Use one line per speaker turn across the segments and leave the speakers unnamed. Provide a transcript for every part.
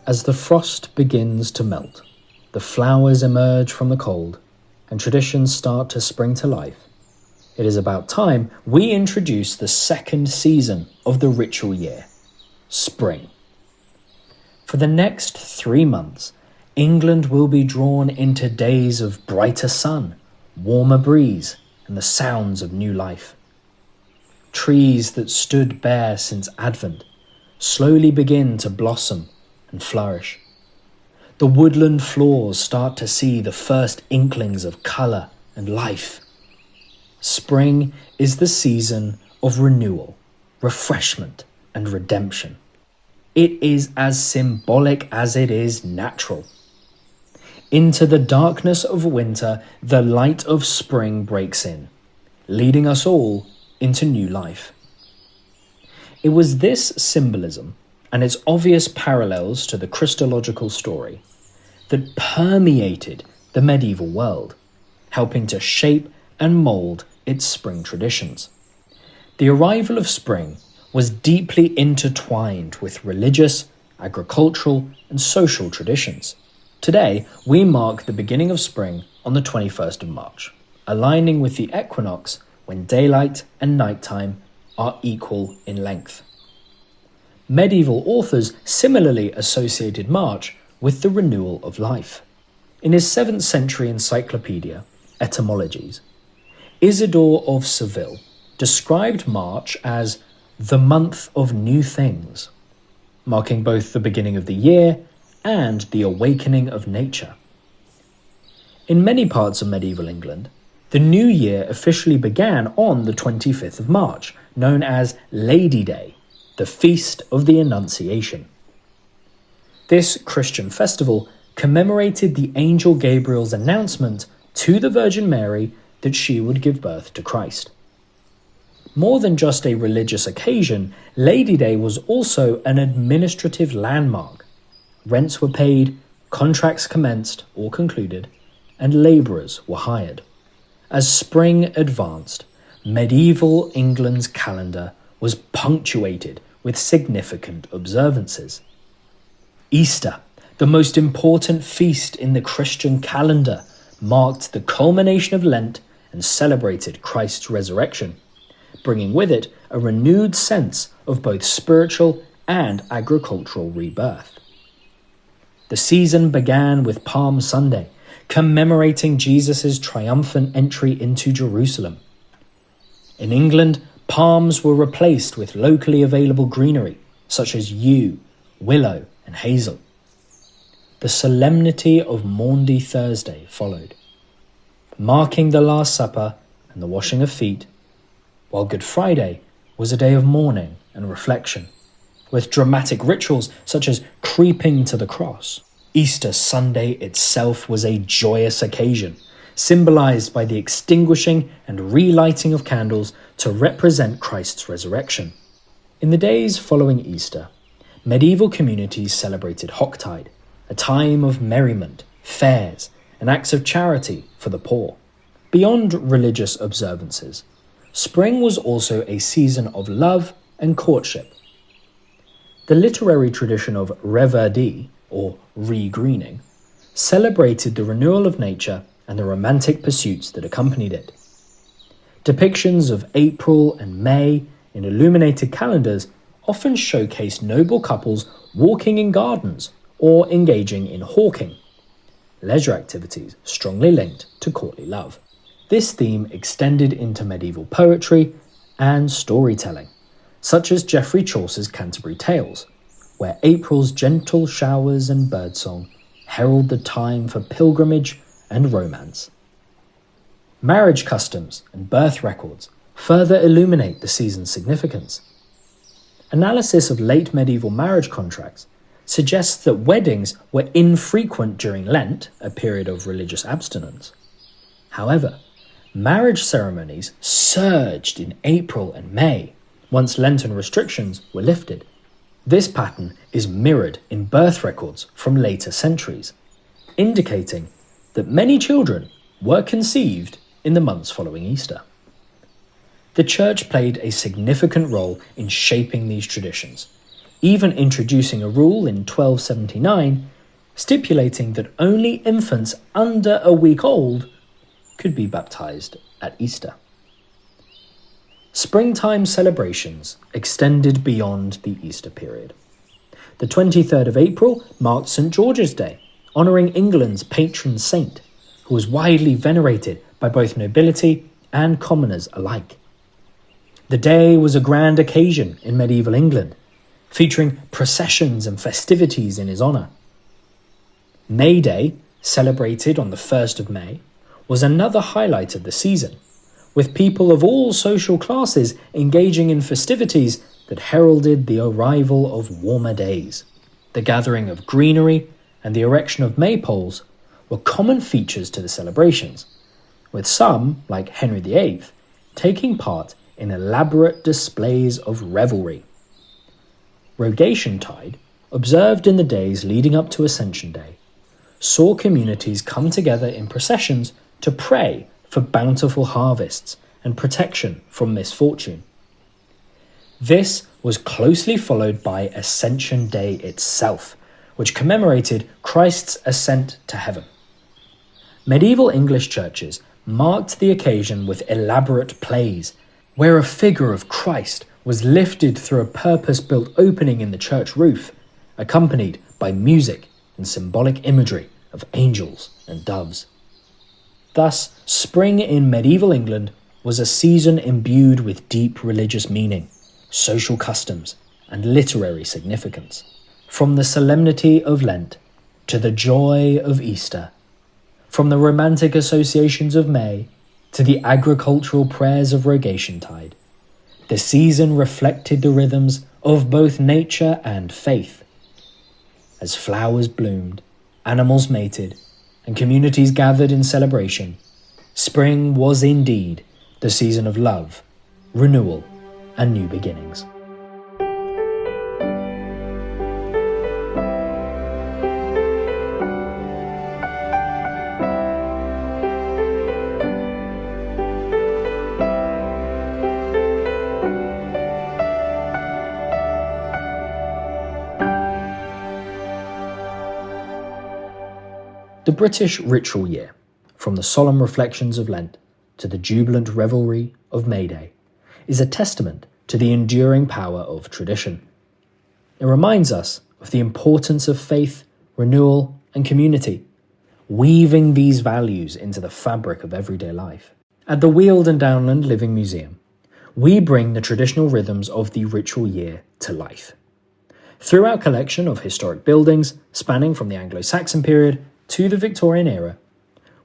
As the frost begins to melt, the flowers emerge from the cold, and traditions start to spring to life, it is about time we introduce the second season of the ritual year, spring. For the next 3 months, England will be drawn into days of brighter sun, warmer breeze, and the sounds of new life. Trees that stood bare since Advent slowly begin to blossom and flourish. The woodland floors start to see the first inklings of colour and life. Spring is the season of renewal, refreshment, and redemption. It is as symbolic as it is natural. Into the darkness of winter, the light of spring breaks in, leading us all into new life. It was this symbolism and its obvious parallels to the Christological story that permeated the medieval world, helping to shape and mould its spring traditions. The arrival of spring was deeply intertwined with religious, agricultural, and social traditions. Today, we mark the beginning of spring on the 21st of March, aligning with the equinox when daylight and nighttime are equal in length. Medieval authors similarly associated March with the renewal of life. In his 7th century encyclopedia, Etymologies, Isidore of Seville described March as the month of new things, marking both the beginning of the year and the awakening of nature. In many parts of medieval England, the new year officially began on the 25th of March, known as Lady Day, the Feast of the Annunciation. This Christian festival commemorated the angel Gabriel's announcement to the Virgin Mary that she would give birth to Christ. More than just a religious occasion, Lady Day was also an administrative landmark. Rents were paid, contracts commenced or concluded, and labourers were hired. As spring advanced, medieval England's calendar was punctuated with significant observances. Easter, the most important feast in the Christian calendar, marked the culmination of Lent and celebrated Christ's resurrection, bringing with it a renewed sense of both spiritual and agricultural rebirth. The season began with Palm Sunday, commemorating Jesus' triumphant entry into Jerusalem. In England, palms were replaced with locally available greenery, such as yew, willow, and hazel. The solemnity of Maundy Thursday followed, marking the Last Supper and the washing of feet, while Good Friday was a day of mourning and reflection, with dramatic rituals such as creeping to the cross. Easter Sunday itself was a joyous occasion, symbolized by the extinguishing and relighting of candles to represent Christ's resurrection. In the days following Easter, medieval communities celebrated Hocktide, a time of merriment, fairs, and acts of charity for the poor. Beyond religious observances, spring was also a season of love and courtship. The literary tradition of reverdy, or regreening, celebrated the renewal of nature and the romantic pursuits that accompanied it. Depictions of April and May in illuminated calendars often showcase noble couples walking in gardens or engaging in hawking, leisure activities strongly linked to courtly love. This theme extended into medieval poetry and storytelling, such as Geoffrey Chaucer's Canterbury Tales, where April's gentle showers and birdsong herald the time for pilgrimage and romance. Marriage customs and birth records further illuminate the season's significance. Analysis of late medieval marriage contracts suggests that weddings were infrequent during Lent, a period of religious abstinence. However, marriage ceremonies surged in April and May once Lenten restrictions were lifted. This pattern is mirrored in birth records from later centuries, indicating that many children were conceived in the months following Easter. The Church played a significant role in shaping these traditions, even introducing a rule in 1279 stipulating that only infants under a week old could be baptized at Easter. Springtime celebrations extended beyond the Easter period. The 23rd of April marked St. George's Day, honouring England's patron saint, who was widely venerated by both nobility and commoners alike. The day was a grand occasion in medieval England, featuring processions and festivities in his honour. May Day, celebrated on the 1st of May, was another highlight of the season, with people of all social classes engaging in festivities that heralded the arrival of warmer days. The gathering of greenery and the erection of maypoles were common features to the celebrations, with some, like Henry VIII, taking part in elaborate displays of revelry. Rogation Tide, observed in the days leading up to Ascension Day, saw communities come together in processions to pray for bountiful harvests and protection from misfortune. This was closely followed by Ascension Day itself, which commemorated Christ's ascent to heaven. Medieval English churches marked the occasion with elaborate plays, where a figure of Christ was lifted through a purpose-built opening in the church roof, accompanied by music and symbolic imagery of angels and doves. Thus, spring in medieval England was a season imbued with deep religious meaning, social customs, and literary significance. From the solemnity of Lent to the joy of Easter, from the romantic associations of May to the agricultural prayers of Rogation Tide, the season reflected the rhythms of both nature and faith. As flowers bloomed, animals mated, and communities gathered in celebration, spring was indeed the season of love, renewal, and new beginnings. The British ritual year, from the solemn reflections of Lent to the jubilant revelry of May Day, is a testament to the enduring power of tradition. It reminds us of the importance of faith, renewal, and community, weaving these values into the fabric of everyday life. At the Weald and Downland Living Museum, we bring the traditional rhythms of the ritual year to life. Through our collection of historic buildings spanning from the Anglo-Saxon period to the Victorian era,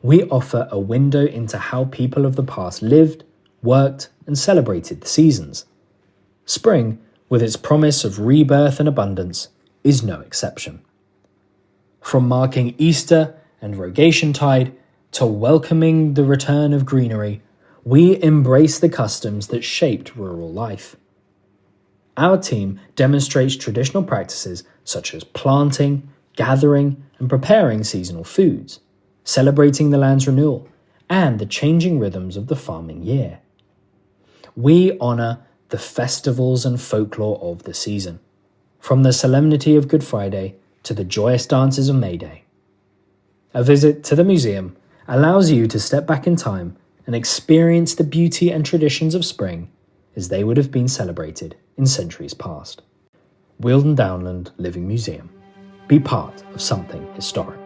we offer a window into how people of the past lived, worked, and celebrated the seasons. Spring, with its promise of rebirth and abundance, is no exception. From marking Easter and Rogation Tide to welcoming the return of greenery, we embrace the customs that shaped rural life. Our team demonstrates traditional practices such as planting, gathering, and preparing seasonal foods, celebrating the land's renewal, and the changing rhythms of the farming year. We honour the festivals and folklore of the season, from the solemnity of Good Friday to the joyous dances of May Day. A visit to the museum allows you to step back in time and experience the beauty and traditions of spring as they would have been celebrated in centuries past. Weald and Downland Living Museum. Be part of something historic.